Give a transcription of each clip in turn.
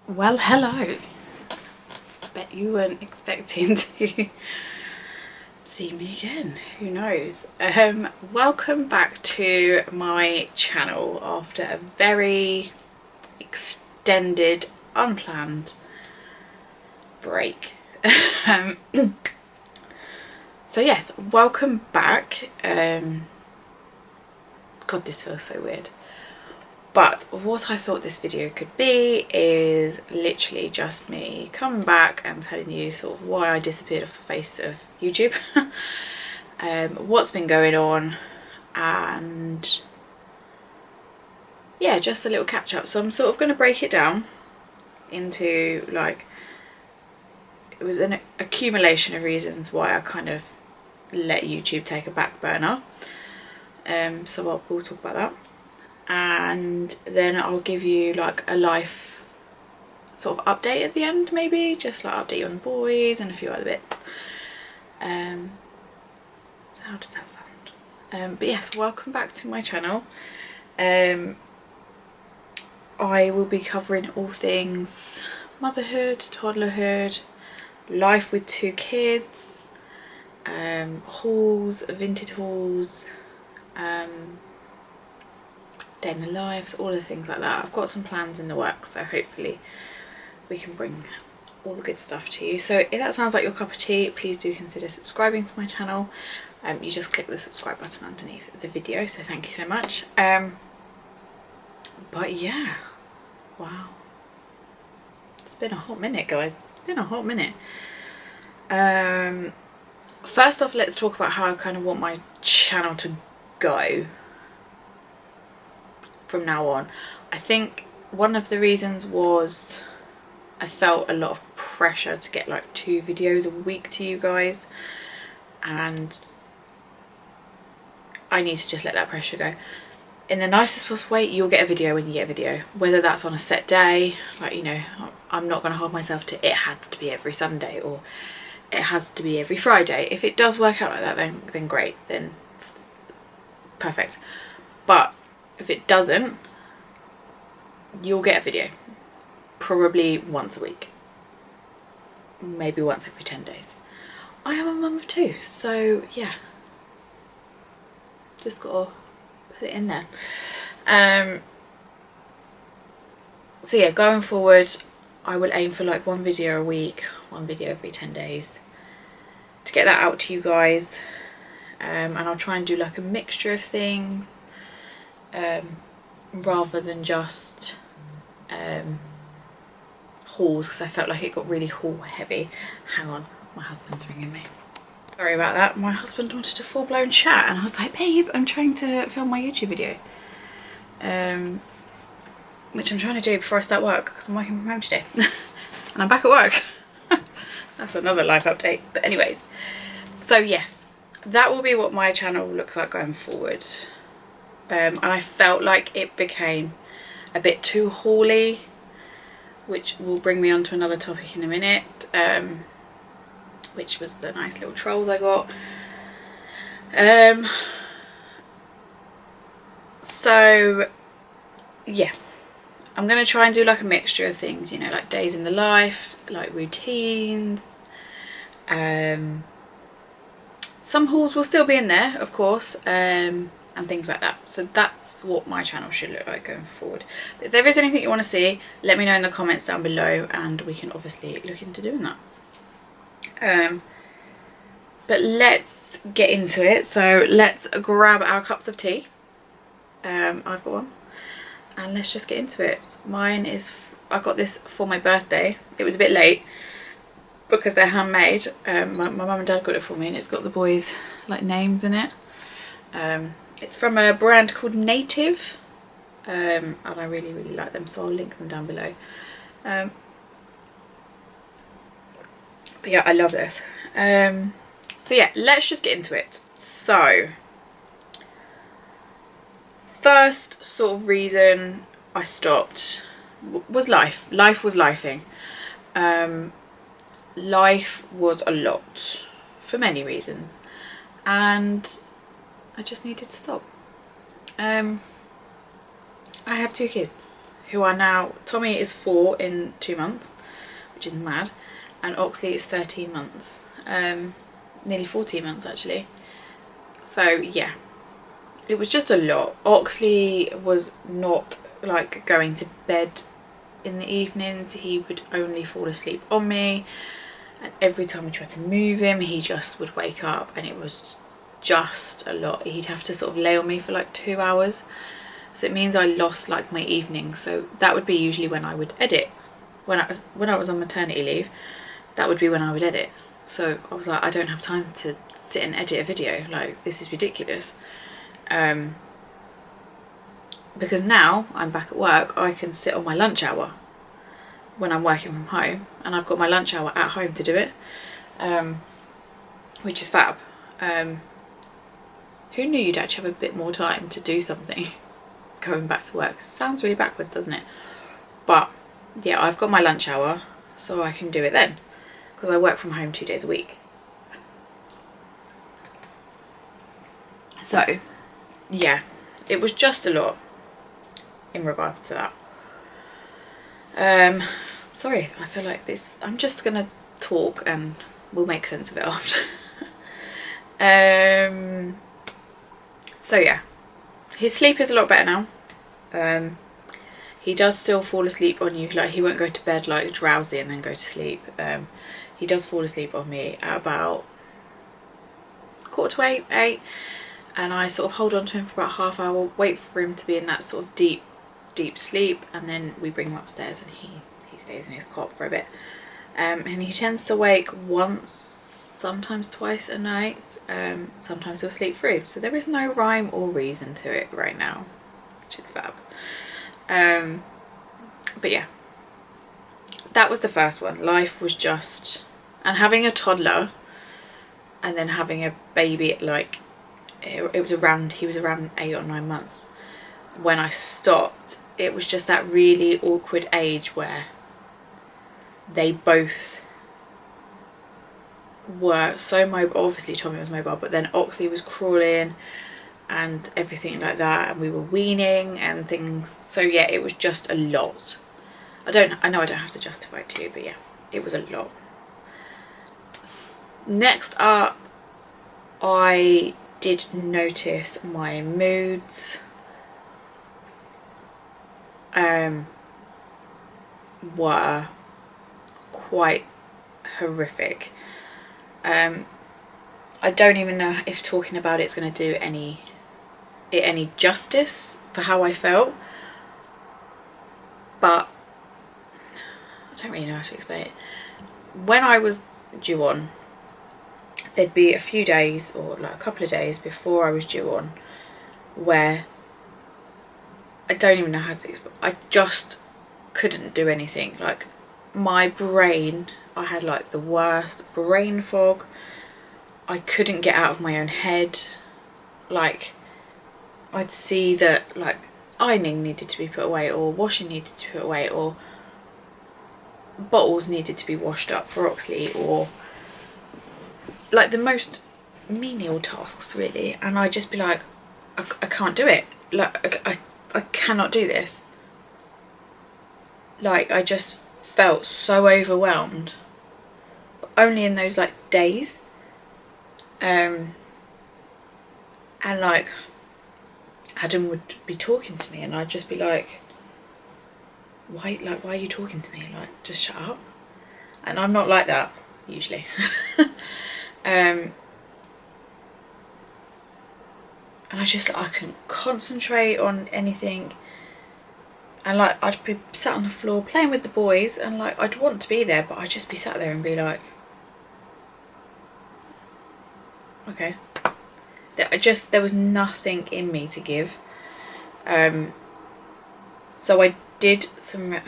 Well, hello. Bet you weren't expecting to see me again. Who knows? Welcome back to my channel after a very extended, unplanned break. um, so yes, welcome back. God, this feels so weird. But what I thought this video could be is literally just me coming back and telling you sort of why I disappeared off the face of YouTube, what's been going on, and yeah, just a little catch up. So I'm sort of going to break it down into, like, it was an accumulation of reasons why I kind of let YouTube take a back burner. So we'll talk about that. And then I'll give you like a life sort of update at the end, maybe just like update you on the boys and a few other bits. So how does that sound? But yes, welcome back to my channel. I will be covering all things motherhood, toddlerhood, life with 2 kids, hauls, Vinted hauls, day in the lives, all the things like that. I've got some plans in the works, so hopefully we can bring all the good stuff to you. So if that sounds like your cup of tea, please do consider subscribing to my channel. You just click the subscribe button underneath the video, so thank you so much. But yeah, wow, it's been a hot minute, guys. It's been a hot minute. First off, let's talk about how I kind of want my channel to go from now on. I think one of the reasons was I felt a lot of pressure to get like 2 videos a week to you guys, and I need to just let that pressure go. In the nicest possible way, you'll get a video when you get a video, whether that's on a set day, like, you know, I'm not going to hold myself to it has to be every Sunday or it has to be every Friday. If it does work out like that, then great, then perfect. But if it doesn't, you'll get a video probably once a week, maybe once every 10 days. I am a mum of 2, so yeah, just gotta put it in there. So yeah, going forward I will aim for like 1 video a week, 1 video every 10 days to get that out to you guys. And I'll try and do like a mixture of things, rather than just hauls, because I felt like it got really haul heavy. Hang on, my husband's ringing me. Sorry about that. My husband wanted a full-blown chat and I was like, babe, I'm trying to film my YouTube video, which I'm trying to do before I start work because I'm working from home today. And I'm back at work. That's another life update. But anyways, so yes, that will be what my channel looks like going forward. And I felt like it became a bit too hauly, which will bring me on to another topic in a minute, which was the nice little trolls I got. So yeah, I'm going to try and do like a mixture of things, you know, like days in the life, like routines. Some hauls will still be in there, of course, and things like that. So that's what my channel should look like going forward. But if there is anything you want to see, let me know in the comments down below and we can obviously look into doing that. But let's get into it. So let's grab our cups of tea. I've got one. And let's just get into it. Mine is, I got this for my birthday. It was a bit late because they're handmade. My mum and dad got it for me and it's got the boys' like names in it. It's from a brand called Native, and I really like them, so I'll link them down below. But yeah, I love this. So yeah, let's just get into it. So first sort of reason I stopped was life. Life was lifing. Life was a lot for many reasons, and I just needed to stop. I have 2 kids who are now, Tommy is 4 in 2 months, which is mad, and Oxley is 13 months, nearly 14 months actually. So yeah, it was just a lot. Oxley was not like going to bed in the evenings. He would only fall asleep on me, and every time we tried to move him he just would wake up, and it was just a lot. He'd have to sort of lay on me for like 2 hours, so it means I lost like my evening. So that would be usually when I would edit. When I was on maternity leave, that would be when I would edit. So I was like, I don't have time to sit and edit a video, like this is ridiculous. Because now I'm back at work, I can sit on my lunch hour when I'm working from home, and I've got my lunch hour at home to do it, which is fab. Who knew you'd actually have a bit more time to do something going back to work? Sounds really backwards, doesn't it? But yeah, I've got my lunch hour, so I can do it then, because I work from home 2 days a week. So yeah, it was just a lot in regards to that. Sorry, I feel like this, I'm just gonna talk and we'll make sense of it after. So yeah, his sleep is a lot better now. He does still fall asleep on you, like he won't go to bed like drowsy and then go to sleep. He does fall asleep on me at about 7:45, 8, and I sort of hold on to him for about half hour, wait for him to be in that sort of deep sleep, and then we bring him upstairs and he stays in his cot for a bit. And he tends to wake once, sometimes twice a night. Sometimes he'll sleep through, so there is no rhyme or reason to it right now, which is fab. But yeah, that was the first one. Life was just, and having a toddler and then having a baby at like, it was around, he was around 8 or 9 months when I stopped. It was just that really awkward age where they both were so mobile. Obviously Tommy was mobile, but then Oxley was crawling and everything like that, and we were weaning and things. So yeah, it was just a lot. I know I don't have to justify it to you, but yeah, it was a lot. Next up, I did notice my moods were quite horrific. I don't even know if talking about it's going to do any justice for how I felt, but I don't really know how to explain it. When I was due on, there'd be a few days or like a couple of days before I was due on where I don't even know how to explain. I just couldn't do anything. Like my brain, I had like the worst brain fog. I couldn't get out of my own head. Like I'd see that like ironing needed to be put away, or washing needed to be put away, or bottles needed to be washed up for Oxley, or like the most menial tasks really, and I'd just be like, I can't do it. Like I cannot do this. Like I just felt so overwhelmed, but only in those like days. And like Adam would be talking to me and I'd just be like, why are you talking to me? Like, just shut up. And I'm not like that usually. And I couldn't concentrate on anything, and like I'd be sat on the floor playing with the boys, and like I'd want to be there, but I'd just be sat there and be like, okay. There was nothing in me to give. So I did some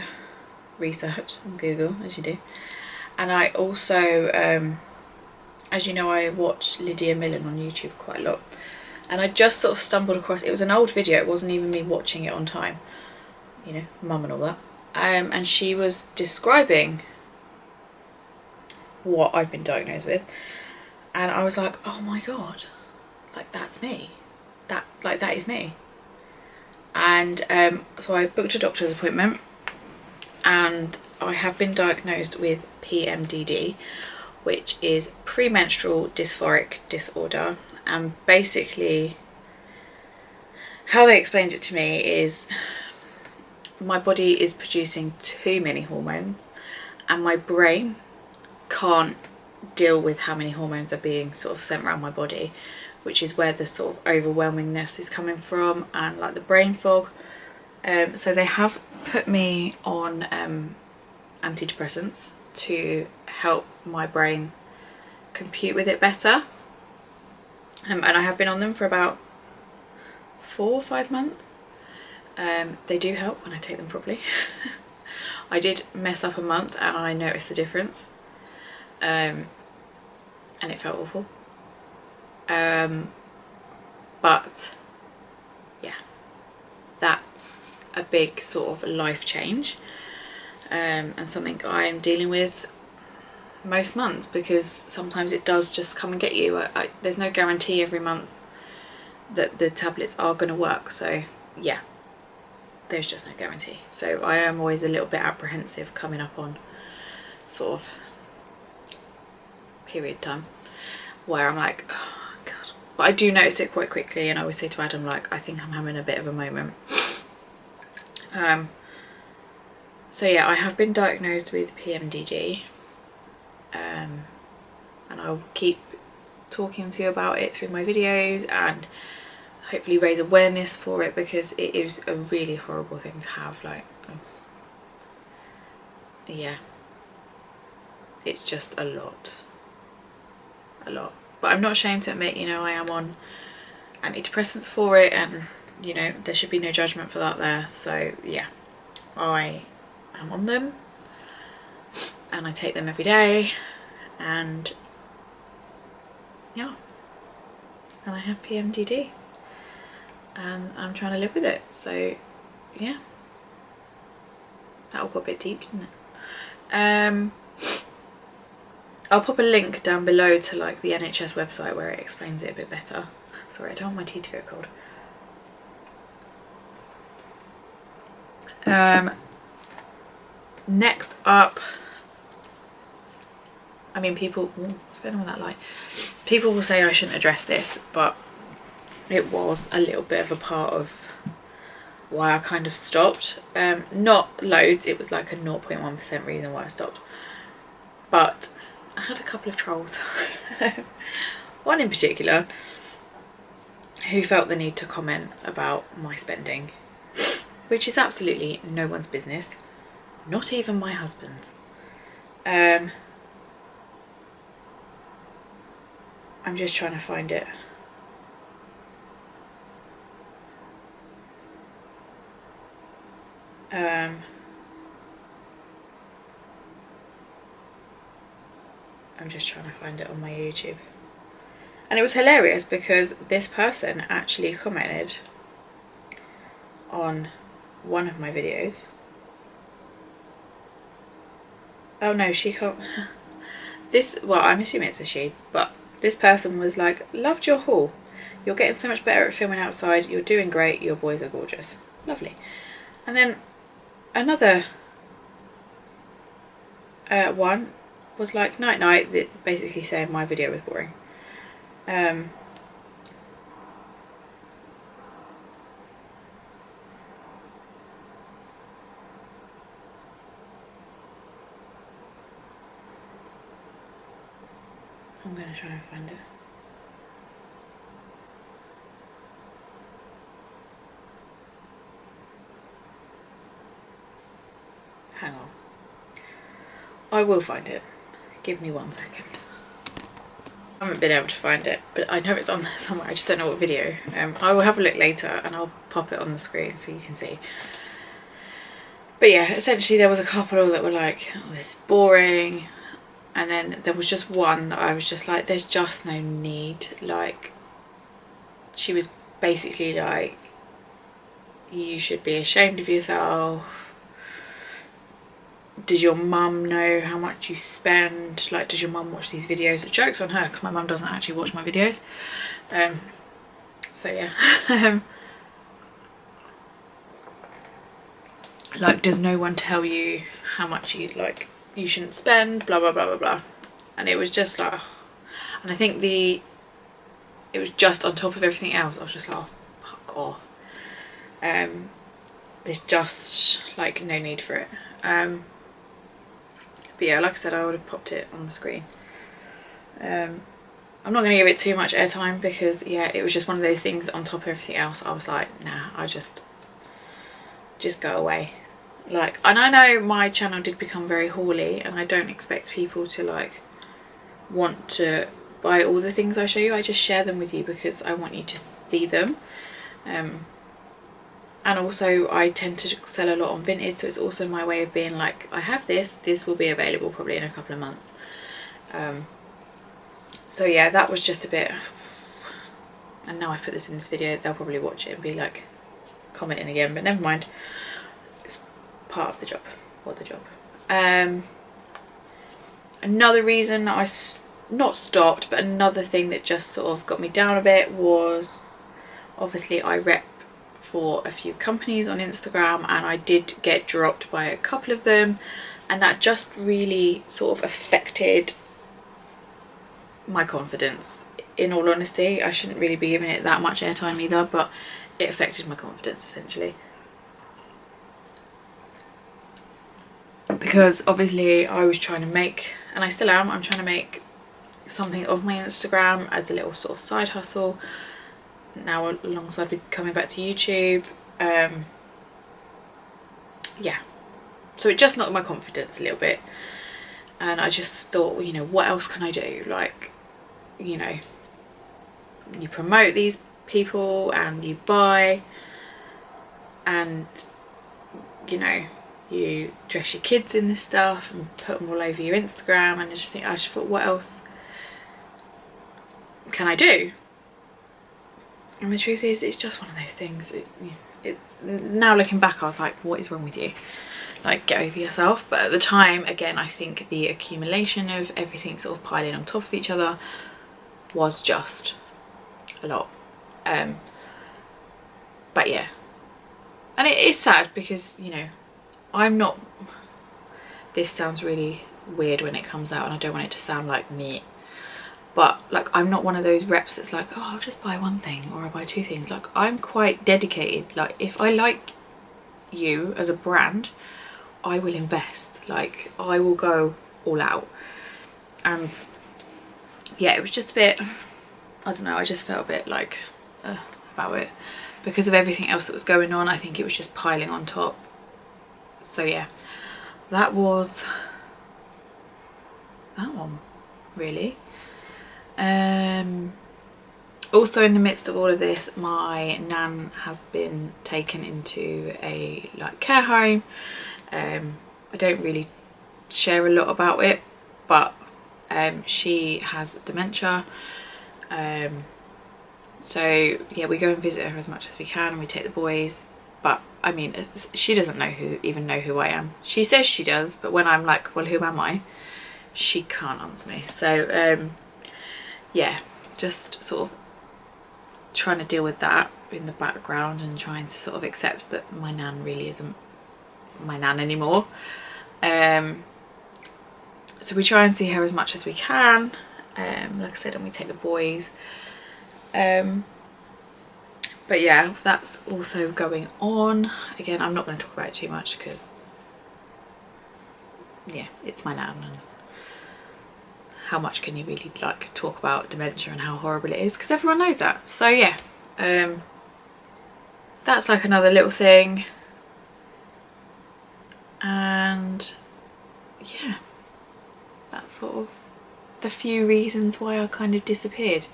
research on Google, as you do, and I also as you know, I watch Lydia Millen on YouTube quite a lot, and I just sort of stumbled across, it was an old video, it wasn't even me watching it on time, you know, mum and all that, and she was describing what I've been diagnosed with, and I was like, oh my god, like that's me, that is me. And And so I booked a doctor's appointment, and I have been diagnosed with PMDD, which is premenstrual dysphoric disorder. And basically how they explained it to me is my body is producing too many hormones, and my brain can't deal with how many hormones are being sort of sent around my body, which is where the sort of overwhelmingness is coming from, and like the brain fog. So they have put me on antidepressants to help my brain compute with it better, and I have been on them for about 4 or 5 months. They do help when I take them properly. I did mess up a month and I noticed the difference, and it felt awful, but yeah, that's a big sort of life change, and something I'm dealing with most months, because sometimes it does just come and get you. There's no guarantee every month that the tablets are going to work, so yeah, there's just no guarantee. So I am always a little bit apprehensive coming up on sort of period time where I'm like, oh god. But I do notice it quite quickly, and I always say to Adam, like, I think I'm having a bit of a moment. So yeah, I have been diagnosed with PMDD, and I'll keep talking to you about it through my videos and hopefully raise awareness for it, because it is a really horrible thing to have. Like, yeah, it's just a lot. But I'm not ashamed to admit, you know, I am on antidepressants for it, and you know, there should be no judgment for that there. So yeah, I am on them and I take them every day, and yeah, and I have PMDD and I'm trying to live with it. So yeah, that all got a bit deep, didn't it? I'll pop a link down below to like the NHS website where it explains it a bit better. Sorry, I don't want my tea to go cold. Next up, I mean, people, what's going on with that light? People will say I shouldn't address this, but it was a little bit of a part of why I kind of stopped. Not loads, it was like a 0.1% reason why I stopped. But I had a couple of trolls. One in particular who felt the need to comment about my spending, which is absolutely no one's business, not even my husband's. I'm just trying to find it. I'm just trying to find it on my YouTube. And it was hilarious because this person actually commented on one of my videos. Oh no, she can't. This, well, I'm assuming it's a she, but this person was like, loved your haul. You're getting so much better at filming outside. You're doing great. Your boys are gorgeous. Lovely. And then another one was like, night night, basically saying my video was boring. I'm going to try and find it. Hang on. I will find it. Give me 1 second. I haven't been able to find it, but I know it's on there somewhere. I just don't know what video. I will have a look later and I'll pop it on the screen so you can see. But yeah, essentially there was a couple that were like, oh, this is boring. And then there was just one that I was just like, there's just no need. Like, she was basically like, you should be ashamed of yourself. Does your mum know how much you spend? Like, does your mum watch these videos? Joke's on her, because my mum doesn't actually watch my videos. So yeah. like, does no one tell you how much you shouldn't spend, blah blah blah blah blah. And it was just like, and I think it was just on top of everything else. I was just like, oh, fuck off. There's just like no need for it. But yeah, like I said, I would have popped it on the screen. I'm not going to give it too much airtime because yeah, it was just one of those things that on top of everything else I was like, nah, I just go away. Like, and I know my channel did become very hauly, and I don't expect people to like want to buy all the things I show you. I just share them with you because I want you to see them. And also I tend to sell a lot on Vinted, so it's also my way of being like, I have this will be available probably in a couple of months. So yeah, that was just a bit, and now I put this in this video, they'll probably watch it and be like commenting again, but never mind, it's part of the job, or the job. Another reason I not stopped, but another thing that just sort of got me down a bit was, obviously I rep for a few companies on Instagram, and I did get dropped by a couple of them, and that just really sort of affected my confidence. In all honesty, I shouldn't really be giving it that much airtime either, but it affected my confidence essentially. Because obviously I was trying to make, and I still am, I'm trying to make something of my Instagram as a little sort of side hustle now, alongside with coming back to YouTube. Yeah, so it just knocked my confidence a little bit, and I just thought, you know, what else can I do? Like, you know, you promote these people and you buy, and you know, you dress your kids in this stuff and put them all over your Instagram, and I just thought, what else can I do? And the truth is, it's just one of those things. It's now looking back, I was like, what is wrong with you? Like, get over yourself. But at the time, again, I think the accumulation of everything sort of piling on top of each other was just a lot. But yeah, and it is sad because, you know, I'm not, this sounds really weird when it comes out and I don't want it to sound like me, but like, I'm not one of those reps that's like, oh, I'll just buy one thing or I'll buy two things. Like, I'm quite dedicated. Like, if I like you as a brand, I will invest. Like, I will go all out. And yeah, it was just a bit, I don't know, I just felt a bit like about it because of everything else that was going on. I think it was just piling on top. So yeah, that was that one really. Also, in the midst of all of this, my nan has been taken into a like care home. I don't really share a lot about it, but she has dementia. So yeah, we go and visit her as much as we can, and we take the boys. But I mean, she doesn't even know who I am. She says she does, but when I'm like, well, who am I? She can't answer me. So yeah, just sort of trying to deal with that in the background and trying to sort of accept that my nan really isn't my nan anymore. So we try and see her as much as we can, like I said, and we take the boys. But yeah, that's also going on. Again, I'm not going to talk about it too much because yeah, it's my nan, and how much can you really like talk about dementia and how horrible it is, because everyone knows that. So yeah, that's like another little thing. And yeah, that's sort of the few reasons why I kind of disappeared.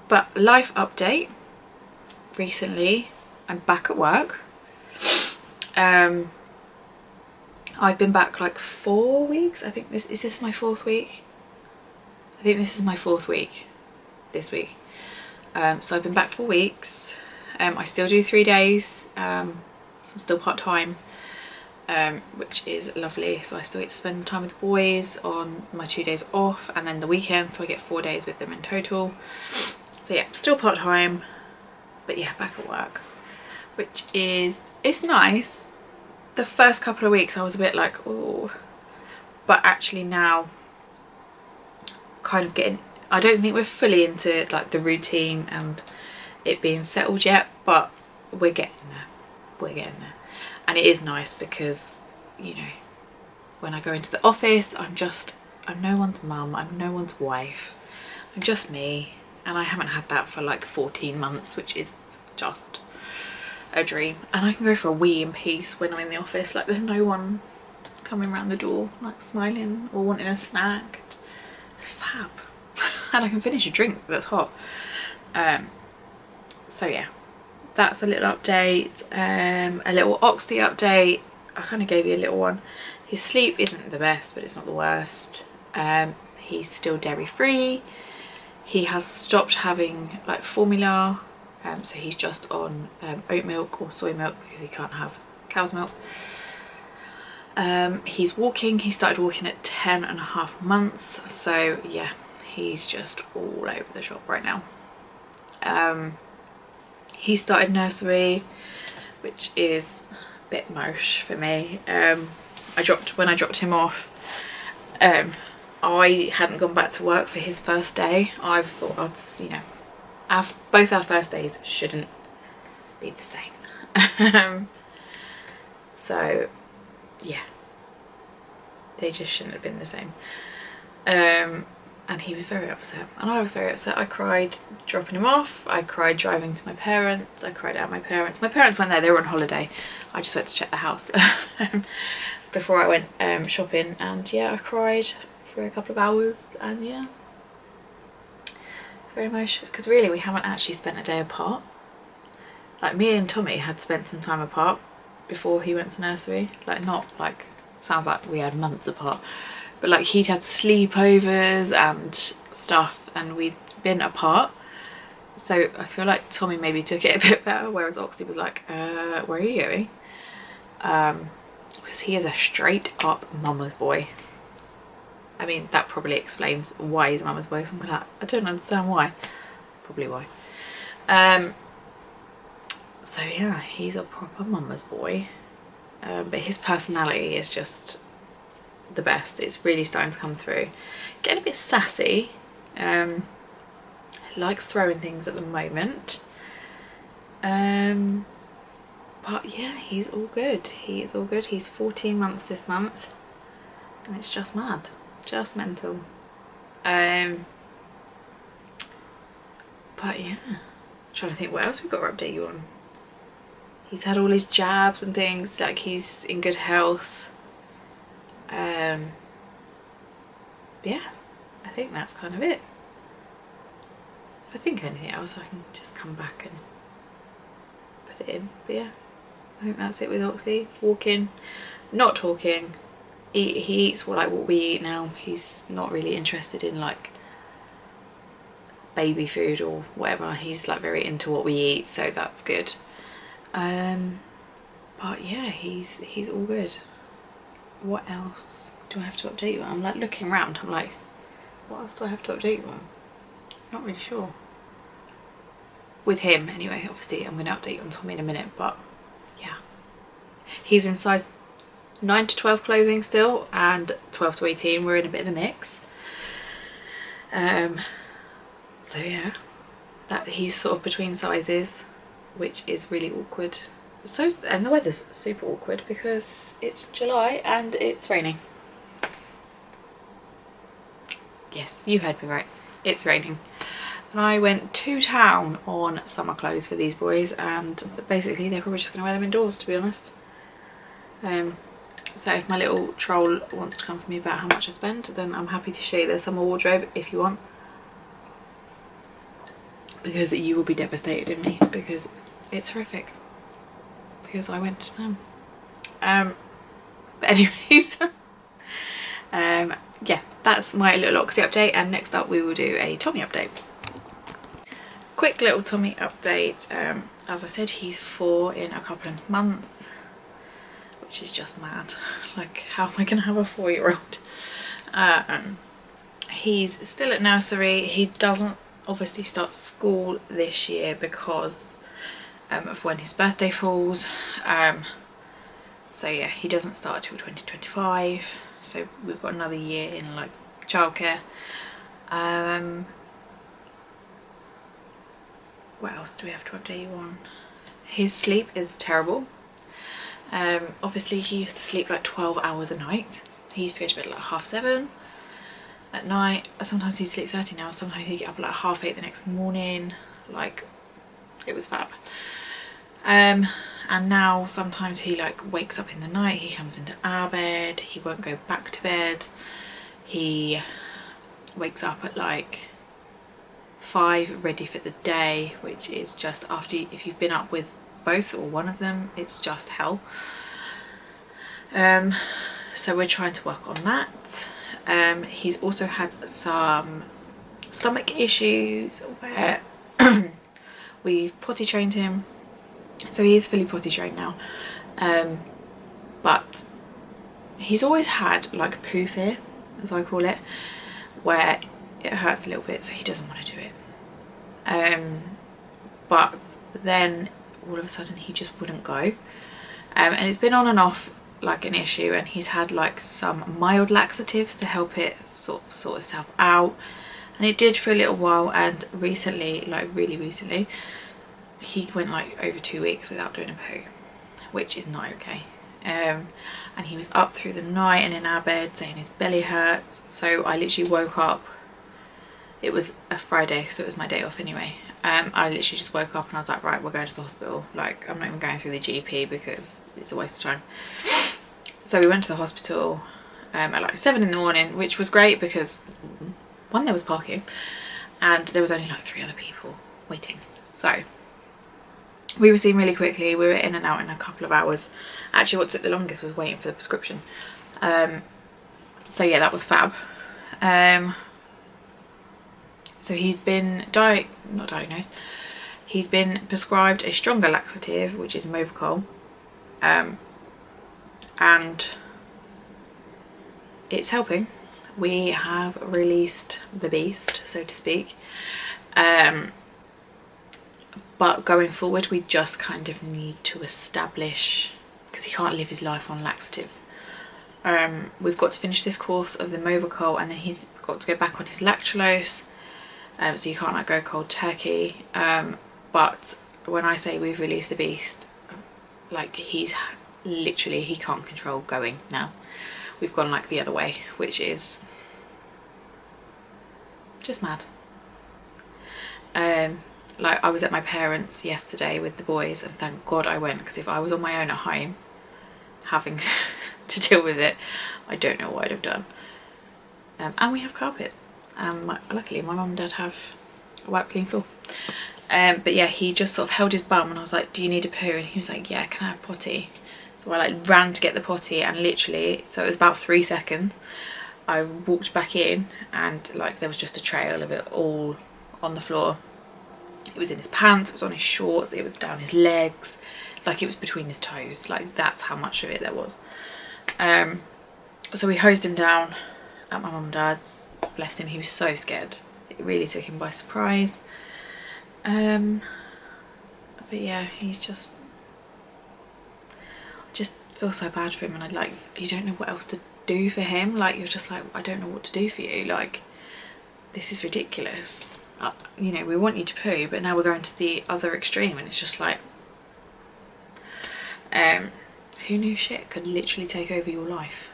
But life update, recently I'm back at work. I've been back like 4 weeks. I think is this my 4th week? I think this is my 4th week this week. So I've been back 4 weeks. I still do 3 days, so I'm still part-time, which is lovely. So I still get to spend time with the boys on my 2 days off, and then the weekend, so I get 4 days with them in total. So yeah, still part-time, But yeah, back at work, which is, it's nice. The first couple of weeks I was a bit like, oh, but actually now kind of getting, I don't think we're fully into like the routine and it being settled yet, but we're getting there. We're getting there. And it is nice because, you know, when I go into the office, I'm no one's mum, I'm no one's wife, I'm just me, and I haven't had that for like 14 months, which is just a dream. And I can go for a wee in peace when I'm in the office, like there's no one coming around the door like smiling or wanting a snack. It's fab. And I can finish a drink that's hot. So yeah, that's a little update. A little Oxy update. I kind of gave you a little one. His sleep isn't the best, but it's not the worst. He's still dairy free. He has stopped having like formula, so he's just on oat milk or soy milk because he can't have cow's milk. He's walking. He started walking at 10.5 months, so yeah, he's just all over the shop right now. He started nursery, which is a bit mosh for me. When I dropped him off, I hadn't gone back to work for his first day. I thought you know, both our first days shouldn't be the same. So yeah, they just shouldn't have been the same. And he was very upset and I was very upset. I cried dropping him off, I cried driving to my parents, I cried at my parents. My parents weren't there, they were on holiday. I just went to check the house before I went shopping, and yeah, I cried for a couple of hours. And yeah, it's very emotional because really we haven't actually spent a day apart. Like me and Tommy had spent some time apart before he went to nursery. Like not like, sounds like we had months apart, but like he'd had sleepovers and stuff and we'd been apart. So I feel like Tommy maybe took it a bit better, whereas Oxy was like, where are you going? Because he is a straight up mama's boy. I mean, that probably explains why he's a mama's boy. Something like that. I don't understand why. That's probably why. So yeah, he's a proper mama's boy. But his personality is just the best. It's really starting to come through. Getting a bit sassy. Likes throwing things at the moment. But yeah, he's all good. He is all good. He's 14 months this month. And it's just mad. Just mental. But yeah. I'm trying to think what else we've got to update you on. He's had all his jabs and things, like he's in good health. Yeah, I think that's kind of it. If I think of anything else, I can just come back and put it in. But yeah, I think that's it with Oxy. Walking, not talking. He eats what we eat now. He's not really interested in like baby food or whatever. He's like very into what we eat, so that's good. But yeah, he's all good. What else do I have to update you on? I'm like looking around, I'm like, what else do I have to update you on? Not really sure. With him anyway, obviously I'm going to update you on Tommy in a minute, but yeah. He's in size 9 to 12 clothing still, and 12 to 18, we're in a bit of a mix. So yeah, that he's sort of between sizes, which is really awkward. So, and the weather's super awkward because it's July and it's raining. Yes, you heard me right. It's raining. And I went to town on summer clothes for these boys, and basically they're probably just going to wear them indoors, to be honest. So if my little troll wants to come for me about how much I spent, then I'm happy to show you their summer wardrobe if you want. Because you will be devastated in me, because it's horrific. Because I went to town. But anyways, yeah, that's my little Oxy update, and next up we will do a Tommy update. Quick little Tommy update. As I said, he's 4 in a couple of months, which is just mad. Like, how am I going to have a 4-year-old? He's still at nursery. He doesn't obviously start school this year because of when his birthday falls. So yeah, he doesn't start till 2025, so we've got another year in like childcare. What else do we have to update you on? His sleep is terrible. Obviously he used to sleep like 12 hours a night. He used to go to bed at like 7:30 at night. Sometimes he'd sleep 30 now, sometimes he'd get up at like 8:30 the next morning. Like, it was fab. And now sometimes he like wakes up in the night, he comes into our bed, he won't go back to bed. He wakes up at like 5 ready for the day, which is just after, if you've been up with both or one of them, it's just hell. So we're trying to work on that. He's also had some stomach issues where we've potty trained him, so he is fully potty trained now, but he's always had like poo fear, as I call it, where it hurts a little bit, so he doesn't want to do it. But then all of a sudden he just wouldn't go, and it's been on and off like an issue, and he's had like some mild laxatives to help it sort itself out, and it did for a little while. And recently, like really recently, he went like over 2 weeks without doing a poo, which is not okay. And he was up through the night and in our bed saying his belly hurts. So I literally woke up, it was a Friday, so it was my day off anyway. I literally just woke up and I was like, right, we're going to the hospital. Like, I'm not even going through the GP because it's a waste of time. So we went to the hospital at like 7 in the morning, which was great because one, there was parking, and there was only like 3 other people waiting. So we were seen really quickly. We were in and out in a couple of hours. Actually, what took the longest was waiting for the prescription. So yeah, that was fab. So he's been not diagnosed, he's been prescribed a stronger laxative, which is Movicol, and it's helping. We have released the beast, so to speak, but going forward we just kind of need to establish, because he can't live his life on laxatives. We've got to finish this course of the Movicol, and then he's got to go back on his lactulose. So you can't like go cold turkey, but when I say we've released the beast, like he's literally, he can't control going now. We've gone like the other way, which is just mad. Like, I was at my parents' yesterday with the boys, and thank God I went, because if I was on my own at home having to deal with it, I don't know what I'd have done. And we have carpets. Luckily my mum and dad have a white clean floor. But yeah, he just sort of held his bum, and I was like, do you need a poo? And he was like, yeah, can I have potty? So I like ran to get the potty, and literally, so it was about 3 seconds, I walked back in, and like there was just a trail of it all on the floor. It was in his pants, it was on his shorts, it was down his legs, like it was between his toes. Like, that's how much of it there was. So we hosed him down at my mum and dad's. Bless him, he was so scared. It really took him by surprise. But yeah, he's just, I just feel so bad for him, and like, you don't know what else to do for him. Like, you're just like, I don't know what to do for you. Like, this is ridiculous. You know, we want you to poo, but now we're going to the other extreme, and it's just like, who knew shit could literally take over your life?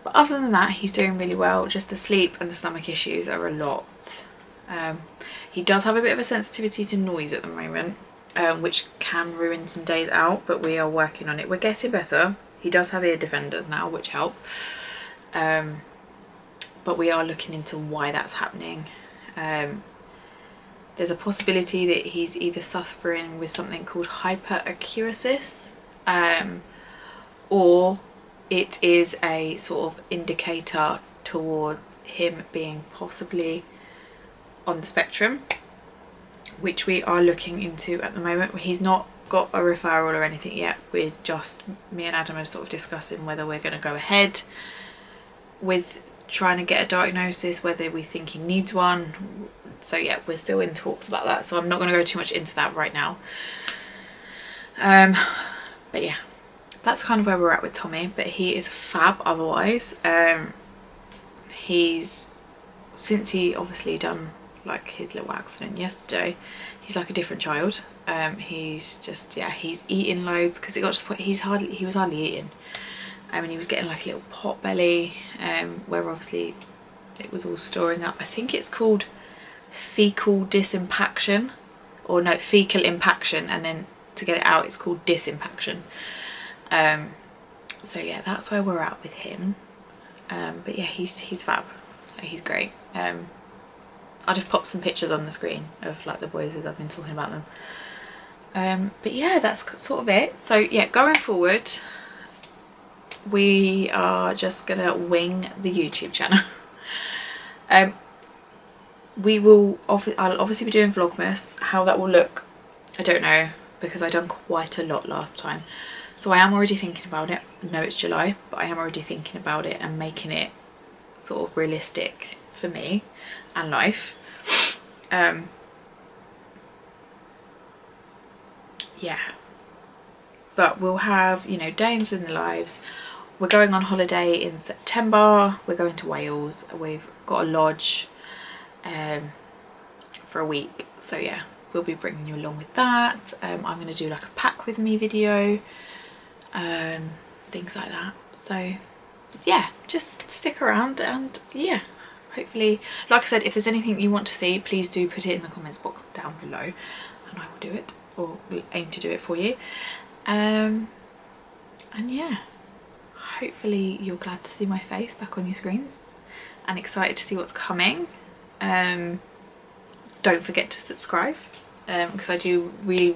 But other than that, he's doing really well. Just the sleep and the stomach issues are a lot. He does have a bit of a sensitivity to noise at the moment, which can ruin some days out, but we are working on it. We're getting better. He does have ear defenders now, which help. But we are looking into why that's happening. There's a possibility that he's either suffering with something called hyperacusis, or it is a sort of indicator towards him being possibly on the spectrum, which we are looking into at the moment. He's not got a referral or anything yet. We're just, me and Adam are sort of discussing whether we're going to go ahead with trying to get a diagnosis, whether we think he needs one. So yeah, we're still in talks about that, so I'm not going to go too much into that right now. But yeah, that's kind of where we're at with Tommy, but he is fab otherwise. He's, since he obviously done like his little accident yesterday, he's like a different child. He's just, yeah, he's eating loads, because it got to the point he was hardly eating. And he was getting like a little pot belly, where obviously it was all storing up. I think it's called fecal disimpaction, or no, fecal impaction, and then to get it out it's called disimpaction. So yeah, that's where we're at with him. But yeah, he's fab, he's great. I'll just pop some pictures on the screen of like the boys as I've been talking about them. But yeah, that's sort of it. So yeah, going forward we are just gonna wing the YouTube channel. I'll obviously be doing Vlogmas. How that will look, I don't know, because I done quite a lot last time. So I am already thinking about it. No, it's July, but I am already thinking about it and making it sort of realistic for me and life. Yeah, but we'll have, you know, days in the lives. We're going on holiday in September. We're going to Wales. We've got a lodge for a week, so yeah, we'll be bringing you along with that. I'm going to do like a pack with me video, things like that. So yeah, just stick around, and yeah, hopefully, like I said, if there's anything you want to see, please do put it in the comments box down below and I will do it, or will aim to do it for you. And yeah, hopefully you're glad to see my face back on your screens and excited to see what's coming. Don't forget to subscribe, because I do really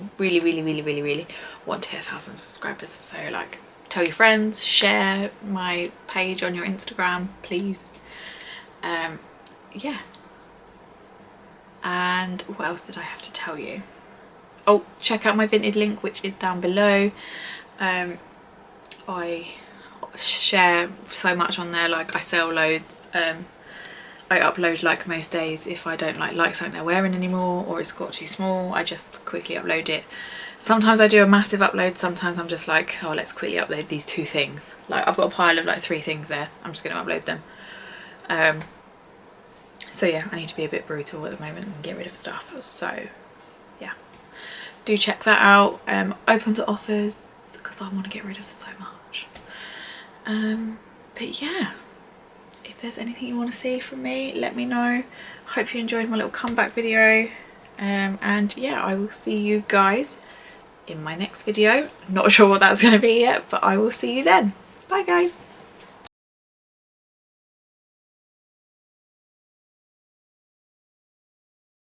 want to hit 1,000 subscribers. So like, tell your friends, share my page on your Instagram, please. Yeah, and what else did I have to tell you? Oh, check out my Vinted link, which is down below. I share so much on there, like I sell loads. I upload like most days. If I don't like something they're wearing anymore, or it's got too small, I just quickly upload it. Sometimes I do a massive upload, sometimes I'm just like, oh, let's quickly upload these 2 things. Like I've got a pile of like 3 things there, I'm just going to upload them. So yeah, I need to be a bit brutal at the moment and get rid of stuff. So yeah, do check that out. Open to offers, because I want to get rid of so much. But yeah, if there's anything you want to see from me, let me know. Hope you enjoyed my little comeback video. And yeah, I will see you guys in my next video. Not sure what that's going to be yet, but I will see you then. Bye guys.